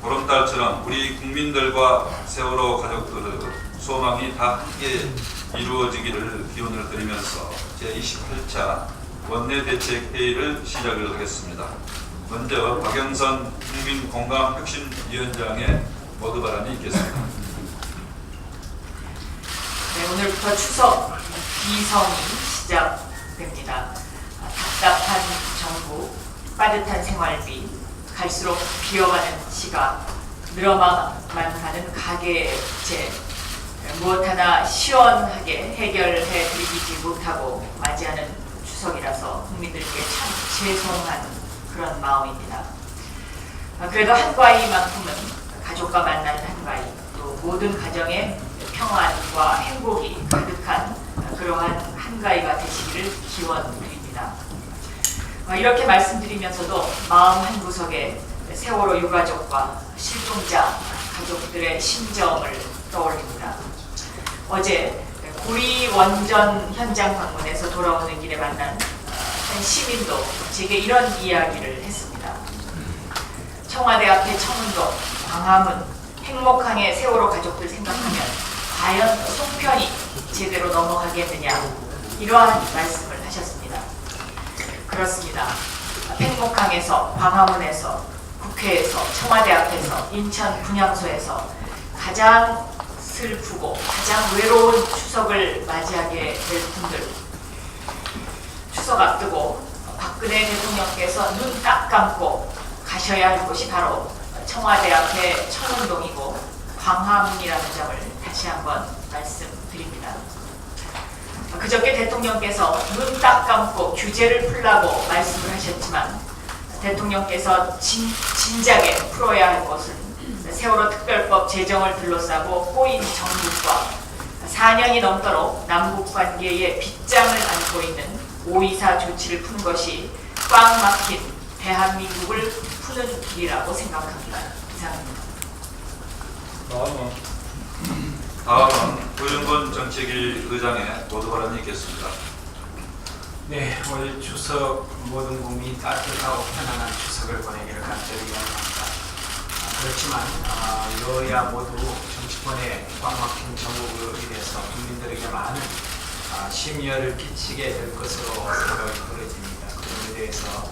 보름달처럼 우리 국민들과 세월호 가족들의 소망이 다 함께 이루어지기를 기원을 드리면서 제28차 원내대책회의를 시작을 하겠습니다. 먼저 박영선 국민공감혁신위원장의 모두 발언이 있겠습니다. 네, 오늘부터 추석 비성이 시작됩니다. 답답한 정부, 빠듯한 생활비, 갈수록 비어가는 시각, 늘어만 가는 가계제, 무엇 하나 시원하게 해결해 드리지 못하고 맞이하는 추석이라서 국민들께 참 죄송한 그런 마음입니다. 그래도 한가위만큼은 가족과 만나는 한가위, 또 모든 가정의 평안과 행복이 가득한 그러한 한가위가 되시기를 기원드립니다. 이렇게 말씀드리면서도 마음 한구석에 세월호 유가족과 실종자 가족들의 심정을 떠올립니다. 어제 구리 원전 현장 방문해서 돌아오는 길에 만난 한 시민도 제게 이런 이야기를 했습니다. 청와대 앞에 청운동, 광화문, 행목항의 세월호 가족들 생각하면 과연 속편이 제대로 넘어가겠느냐, 이러한 말씀을 하셨습니다. 그렇습니다. 행목항에서, 광화문에서, 국회에서, 청와대 앞에서, 인천 분향소에서 가장 슬프고 가장 외로운 추석을 맞이하게 될 분들, 추석 앞두고 박근혜 대통령께서 눈 딱 감고 가셔야 할 곳이 바로 청와대 앞에 청운동이고 광화문이라는 점을 다시 한번 말씀드립니다. 그저께 대통령께서 눈 딱 감고 규제를 풀라고 말씀을 하셨지만 대통령께서 진작에 풀어야 할 것은 세월호 특별법 제정을 둘러싸고 꼬인 정국과 4년이 넘도록 남북관계에 빗장을 안고 있는 5.24 조치를 푸는 것이 꽉 막힌 대한민국을 푸는 길이라고 생각합니다. 이상입니다. 다음은 고영건 정책위 의장의 모두 발언이 있겠습니다. 네, 올 추석 모든 국민이 따뜻하고 편안한 추석을 보내기를 간절히 기원합니다. 그렇지만 여야 모두 정치권에 꽉 막힌 정국으로 인해서 국민들에게 많은 심려를 끼치게 될 것으로 생각이 벌어집니다. 그에 대해서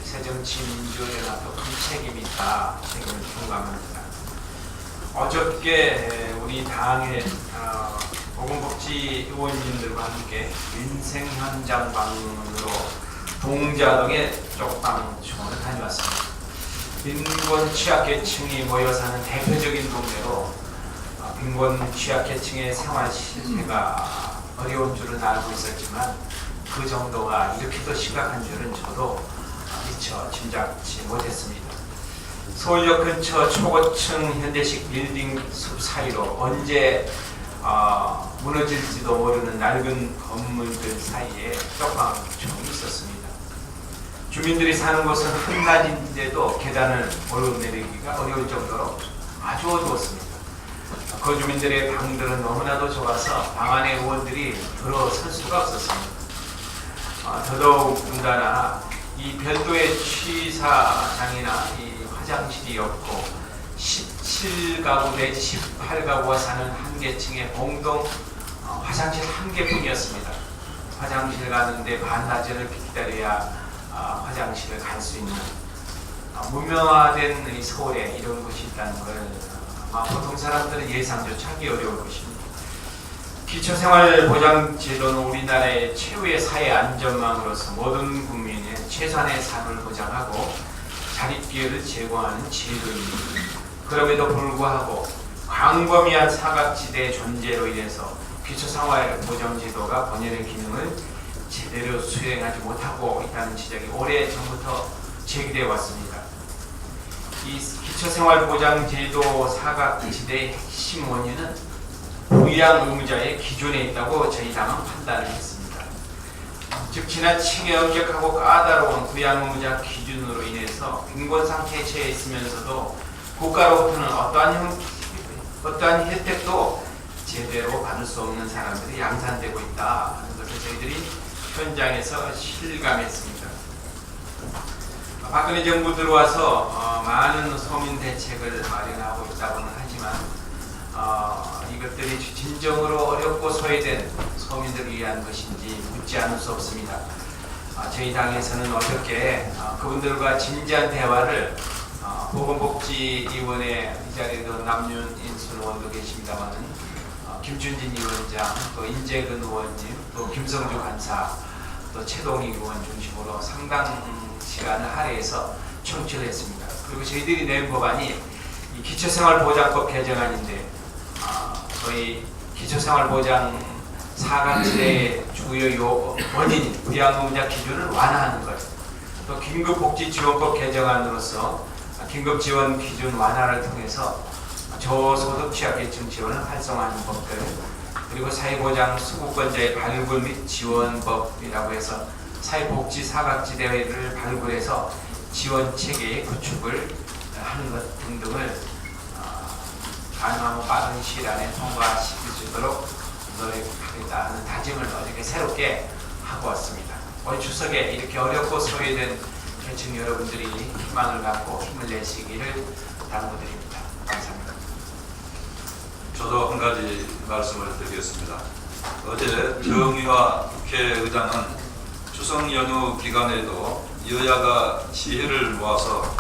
새정치민주연합도 큰 책임이 있다 책임을 공감합니다. 어저께 우리 당의 보건복지의원님들과 함께 민생 현장 방문으로 동자동의 쪽방촌을 다녀왔습니다. 빈곤 취약계층이 모여 사는 대표적인 동네로 빈곤 취약계층의 생활 실태가 어려운 줄은 알고 있었지만 그 정도가 이렇게도 심각한 줄은 저도 미처 짐작치 못했습니다. 서울역 근처 초고층 현대식 빌딩 숲 사이로 언제 무너질지도 모르는 낡은 건물들 사이에 쪽방촌이 있었습니다. 주민들이 사는 곳은 한낮인데도 계단을 오르내리기가 어려울 정도로 아주 어두웠습니다. 그 주민들의 방들은 너무나도 좁아서 방 안에 의원들이 들어설 수가 없었습니다. 더더군다나 이 별도의 취사장이나 이 화장실이 없고 17가구 내지 18가구가 사는 한 계층의 공동 화장실 한 개뿐이었습니다. 화장실 가는데 반나절을 기다려야 화장실을 갈 수 있는 문명화된 이 서울에 이런 곳이 있다는 걸 보통 사람들은 예상조차 하기 어려울 것입니다. 기초생활보장제도는 우리나라의 최후의 사회 안전망으로서 모든 국민의 최소한의 삶을 보장하고 자립기회를 제공하는 제도입니다. 그럼에도 불구하고 광범위한 사각지대의 존재로 인해서 기초생활보장제도가 본연의 기능을 제대로 수행하지 못하고 있다는 지적이 오래전부터 제기되어 왔습니다. 이 기초생활보장제도 사각지대의 핵심 원인은 부양 의무자의 기존에 있다고 저희 당은 판단을 했습니다. 즉 지나치게 엄격하고 까다로운 부양 의무자 기준으로 인해서 빈곤 상태에 처해 있으면서도 국가로부터는 어떠한 혜택도 제대로 받을 수 없는 사람들이 양산되고 있다 하는 것을 저희들이 현장에서 실감했습니다. 박근혜 정부 들어와서 많은 서민 대책을 마련하고 있다고는 하지만 이것들이 진정으로 어렵고 소외된 서민들을 위한 것인지 묻지 않을 수 없습니다. 저희 당에서는 어저께 그분들과 진지한 대화를 보건복지위원회 이 자리에도 남윤인순 의원도 계십니다만은 김춘진 위원장, 또 인재근 의원님, 또 김성주 간사, 또 최동희 의원 중심으로 상당 시간을 할애해서 청취를 했습니다. 그리고 저희들이 낸 법안이 이 기초생활보장법 개정안인데 저희 기초생활보장 사각지대의 주요 원인 부양노무자 기준을 완화하는 것, 또 긴급복지지원법 개정안으로서 긴급지원 기준 완화를 통해서 저소득 취약계층 지원을 활성화하는 법들, 그리고 사회보장 수급권자의 발굴 및 지원법이라고 해서 사회복지 사각지대를 발굴해서 지원 체계의 구축을 하는 것 등등을 가능하면 빠른 시일 안에 통과시킬 수 있도록 노력하겠다는 다짐을 어저께 새롭게 하고 왔습니다. 올 추석에 이렇게 어렵고 소외된 계층 여러분들이 희망을 갖고 힘을 내시기를 당부드립니다. 감사합니다. 저도 한 가지 말씀을 드리겠습니다. 어제 정의화 국회의장은 추석 연휴 기간에도 여야가 지혜를 모아서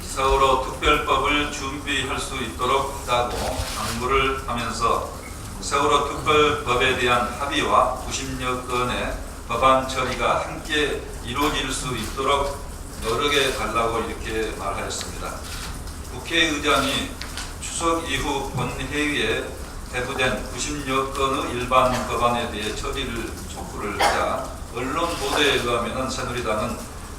세월호 특별법을 준비할 수 있도록 하자고 당부를 하면서 세월호 특별법에 대한 합의와 90여 건의 법안 처리가 함께 이루어질 수 있도록 노력해 달라고 이렇게 말하였습니다. 국회의장이 추석 이후 본회의에 배부된 90여 건의 일반 법안에 대해 처리를 촉구를 하자 언론 보도에 의하면 새누리당은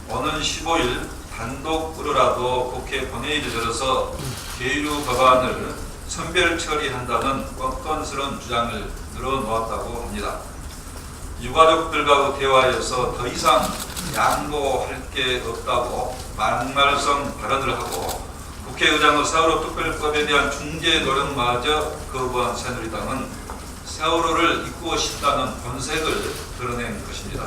오는 15일 단독으로라도 국회 본회의를 열어서 계류 법안을 선별 처리한다는 뻔뻔스러운 주장을 늘어놓았다고 합니다. 유가족들과의 대화에서 더 이상 양보할 게 없다고 막말성 발언을 하고 국회의장의 세월호 특별법에 대한 중재 노력마저 거부한 새누리당은 세월호를 잇고 싶다는 본색을 드러낸 것입니다.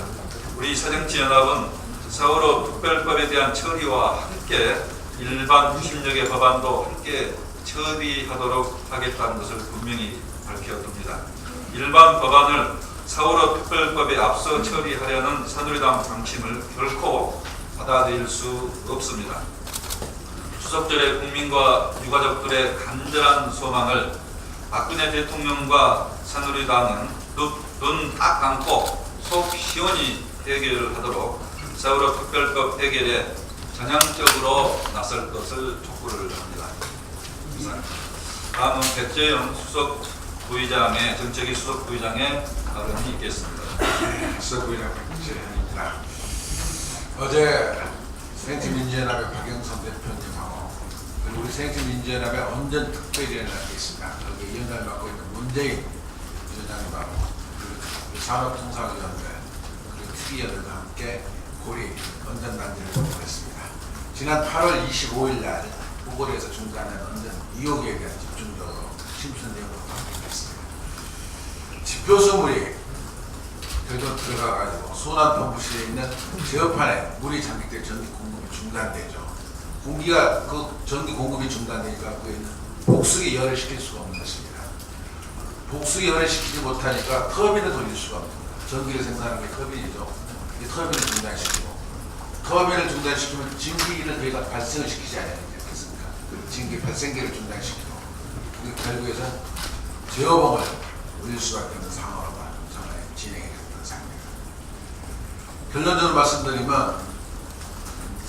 우리 새정치연합은 세월호 특별법에 대한 처리와 함께 일반 90여 개 법안도 함께 처리하도록 하겠다는 것을 분명히 밝혀둡니다. 일반 법안을 세월호 특별법에 앞서 처리하려는 새누리당 방침을 결코 받아들일 수 없습니다. 추석절에 국민과 유가족들의 간절한 소망을 박근혜 대통령과 새누리당은 눈 딱 감고 속 시원히 해결하도록 세월호 특별법 해결에 전향적으로 나설 것을 촉구를 합니다. 다음은 백재영 수석 부의장의 정책위 수석 부의장의 발언이 있겠습니다. 수석 부의장 백재영입니다. 어제 새정치민주연합의 박영선 대표님하고 그리고 우리 새정치민주연합의 원전 특별위원회가 있습니다. 여기 위원장을 맡고 있는 문재인 위원장님하고 그리고 산업통상위원회 그리고 특위위원들과 함께 고리 원전단지를 공부했습니다. 지난 8월 25일 날 후보리에서 중단한 원전 2호기에 대한 집중적으로 심층 내용을 확인했습니다. 지표수물이 그래도 들어가가지고 소난 본부실에 있는 제어판에 물이 잠길 때 전기 공급이 중단되죠. 공기가 그 전기 공급이 중단되니까 그에 있는 복수기 열을 시킬 수가 없는 것입니다. 복수기 열을 시키지 못하니까 터빈을 돌릴 수가 없습니다. 전기를 생산하는 게 터빈이죠. 이 터빈을 중단시키고 터빈을 중단시키면 증기를 저희가 발생을 시키지 않겠습니까? 증기 발생기를 중단시키고 그리고 결국에서 제어봉을 올릴 수밖에 없는 상황으로 정말 진행했던 상황입니다. 결론적으로 말씀드리면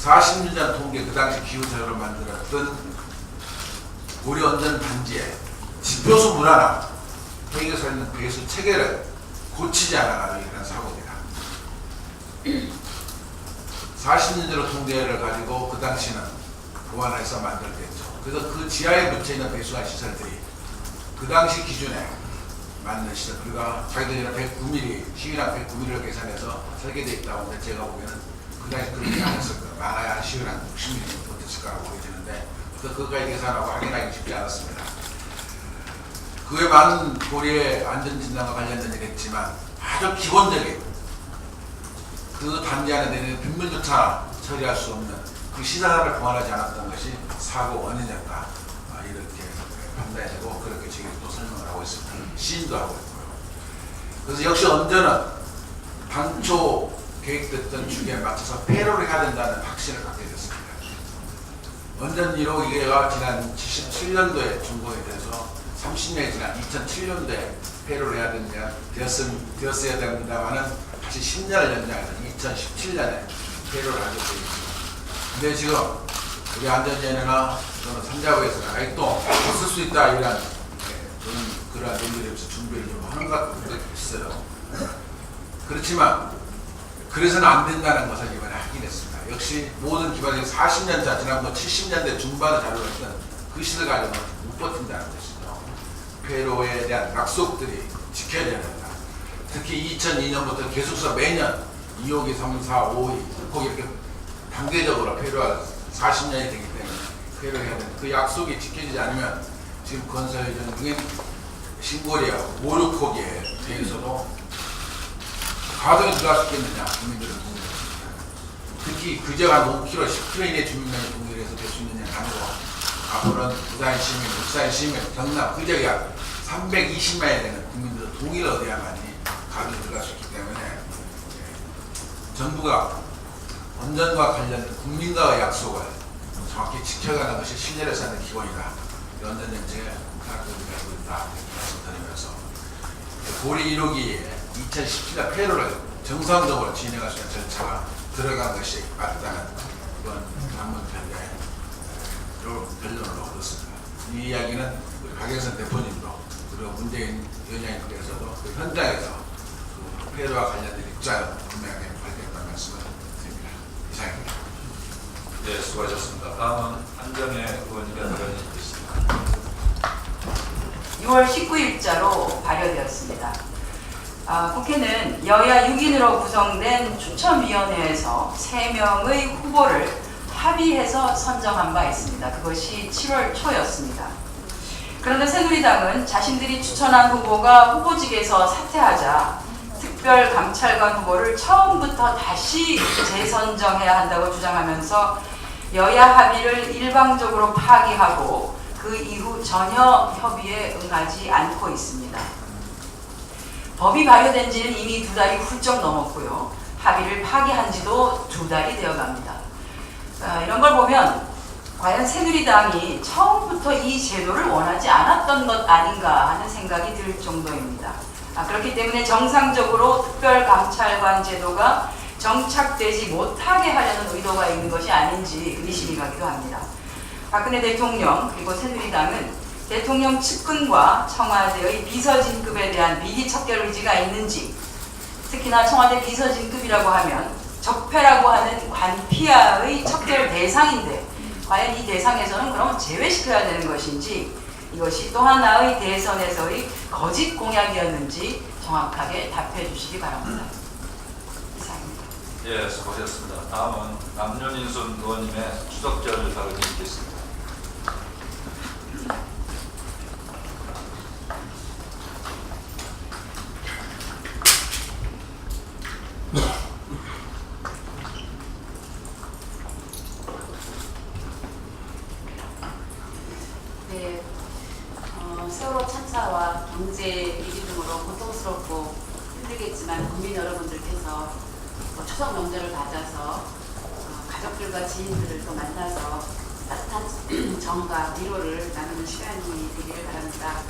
40년 전 통계 그 당시 기후사회로 만들었던 우리 원전 단지에 지표수 문화나 회계에서 있는 배수 체계를 고치지 않아가지고 일어난 사고입니다. 40년 전의 통계를 가지고 그 당시는 보완해서 만들어졌죠. 그래서 그 지하에 묻혀있는 배수관 시설들이 그 당시 기준에 맞는 시설, 우리가 자기들이랑 109mm, 시위랑 109mm를 계산해서 설계되어 있다고 하는데 제가 보기에는 그 당시 그렇게 안 했을 거예요. 많아야 시위랑 60mm 못했을 거라고 보여지는데 그것까지 계산하고 확인하기 쉽지 않았습니다. 그에 많은 고리의 안전진단과 관련된 일이 있지만 아주 기본적인 그 단지 안에 내리는 빗물조차 처리할 수 없는 그 시설을 보완하지 않았던 것이 사고 원인이었다. 이렇게 판단되고 그렇게 저희가 또 설명을 하고 있습니다. 시인도 하고 있고요. 그래서 역시 언제는 당초 계획됐던 주기에 맞춰서 폐로를 해야 된다는 확신을 갖게 됐습니다. 원전 1호 2개가 지난 77년도에 준공이 돼서 30년이 지난 2007년도에 폐로를 해야 되었어야 됩니다만은 다시 10년을 연장해서 2017년에 폐로를 하게 되어 있습니다. 근데 지금 우리 안전위원회나 또는 산자부에서는 아직도 쓸 수 있다 이런 그러한 논리를 준비를 좀 하는 것 같은 있어요. 그렇지만 그래서는 안 된다는 것을 이번에 확인했습니다. 역시 모든 기반이 40년 전 지난번 70년대 중반에 자료했던 그 시대 가지고는 못 버틴다는 것이죠. 폐로에 대한 약속들이 지켜져야 된다. 특히 2002년부터 계속해서 매년 2호기, 3, 4, 5기 꼭 이렇게 단계적으로 폐로가 40년이 되기 때문에 폐로해야 되는 그 약속이 지켜지지 않으면 지금 건설 예정 중인 신고리와 5, 6호기에 대해서도 가동에 들어갈 수 있겠느냐 국민들은 궁금해집니다. 특히 규제가 5km, 10km 이내 주민명이 동일해서 될 수 있느냐 아니고 앞으로는 부산 시민, 울산 시민, 경남 그 지역이 320만이 되는 국민들은 동의를 얻어야만이 가동에 들어갈 수 있기 때문에 정부가 원전과 관련된 국민과의 약속을 정확히 지켜가는 것이 신뢰를 쌓는 기본이다. 원전 정책에 가동이 되고 있다. 말씀드리면서 고리 1호기에 2017년 폐로를 정상적으로 진행할 수 있는 절차가 들어간 것이 맞다는 이번 단문 변론을 얻었습니다. 이 이야기는 우리 박영선 대표님도 그리고 문재인 위원장님께서도 그 현장에서 그 폐로와 관련된 입장을 분명하게 밝혔다는 말씀을 드립니다. 이상입니다. 네, 수고하셨습니다. 다음은 한정혜 의원님의 발언이 있겠습니다. 6월 19일자로 발효되었습니다. 국회는 여야 6인으로 구성된 추천위원회에서 3명의 후보를 합의해서 선정한 바 있습니다. 그것이 7월 초였습니다. 그런데 새누리당은 자신들이 추천한 후보가 후보직에서 사퇴하자 특별감찰관 후보를 처음부터 다시 재선정해야 한다고 주장하면서 여야 합의를 일방적으로 파기하고 그 이후 전혀 협의에 응하지 않고 있습니다. 법이 발효된 지는 이미 2달이 훌쩍 넘었고요. 합의를 파기한 지도 2달이 되어갑니다. 이런 걸 보면 과연 새누리당이 처음부터 이 제도를 원하지 않았던 것 아닌가 하는 생각이 들 정도입니다. 그렇기 때문에 정상적으로 특별감찰관 제도가 정착되지 못하게 하려는 의도가 있는 것이 아닌지 의심이 가기도 합니다. 박근혜 대통령 그리고 새누리당은 대통령 측근과 청와대의 비서진급에 대한 미리 척결 의지가 있는지, 특히나 청와대 비서진급이라고 하면 적폐라고 하는 관피아의 척결 대상인데 과연 이 대상에서는 그럼 제외시켜야 되는 것인지, 이것이 또 하나의 대선에서의 거짓 공약이었는지 정확하게 답해 주시기 바랍니다. 이상입니다. 예, 수고하셨습니다. 다음은 남윤인순 의원님의 추석절 발언이 있겠습니다. 네, 세월호 참사와 경제 위기 등으로 고통스럽고 힘들겠지만 국민 여러분들께서 추석 명절을 맞아서 가족들과 지인들을 또 만나서 따뜻한 정과 위로를 나누는 시간이 되기를 바랍니다.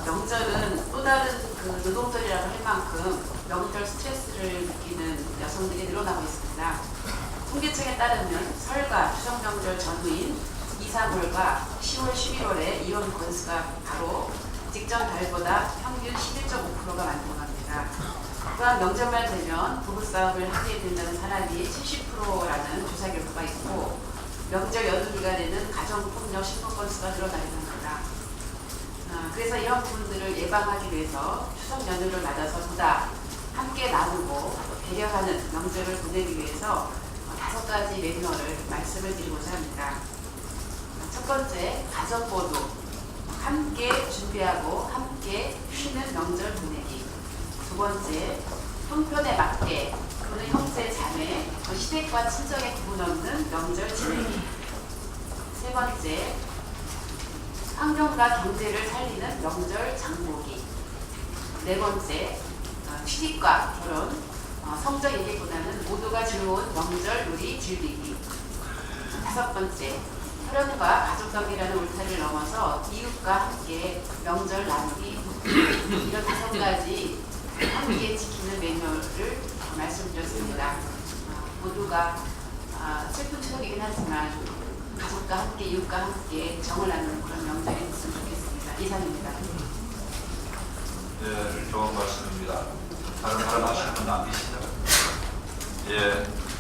명절은 또 다른 그 노동절이라고 할 만큼 명절 스트레스를 느끼는 여성들이 늘어나고 있습니다. 통계청에 따르면 설과 추석 명절 전후인 2, 3월과 10월, 11월에 이혼 건수가 바로 직전 달보다 평균 11.5%가 많다고 합니다. 또한 명절만 되면 부부싸움을 하게 된다는 사람이 70%라는 조사 결과가 있고, 명절 연휴 기간에는 가정폭력 신고 건수가 늘어나게 합니다. 그래서 이런 부분들을 예방하기 위해서 추석 연휴를 맞아서 보다 함께 나누고 배려하는 명절을 보내기 위해서 5가지 매뉴얼을 말씀을 드리고자 합니다. 첫 번째, 가족 모두 함께 준비하고 함께 쉬는 명절 보내기. 두 번째, 형편에 맞게 또는 형제, 자매, 시댁과 친정에 구분 없는 명절 지내기. 세 번째, 환경과 경제를 살리는 명절 장보기. 네 번째, 취직과 결혼, 성적 얘기보다는 모두가 즐거운 명절 놀이 즐기기. 다섯 번째, 혈연과 가족관계라는 울타리를 넘어서 이웃과 함께 명절 나누기. 이런 5가지 함께 지키는 매뉴얼을 말씀드렸습니다. 모두가 슬픈 추석이긴 하지만 가족과 함께 이웃과 함께 정을 나누는 그런 명절이 됐으면 좋겠습니다. 이상입니다. 예, 좋은 말씀입니다. 다른 발언하시는 분 안 계시죠? 예.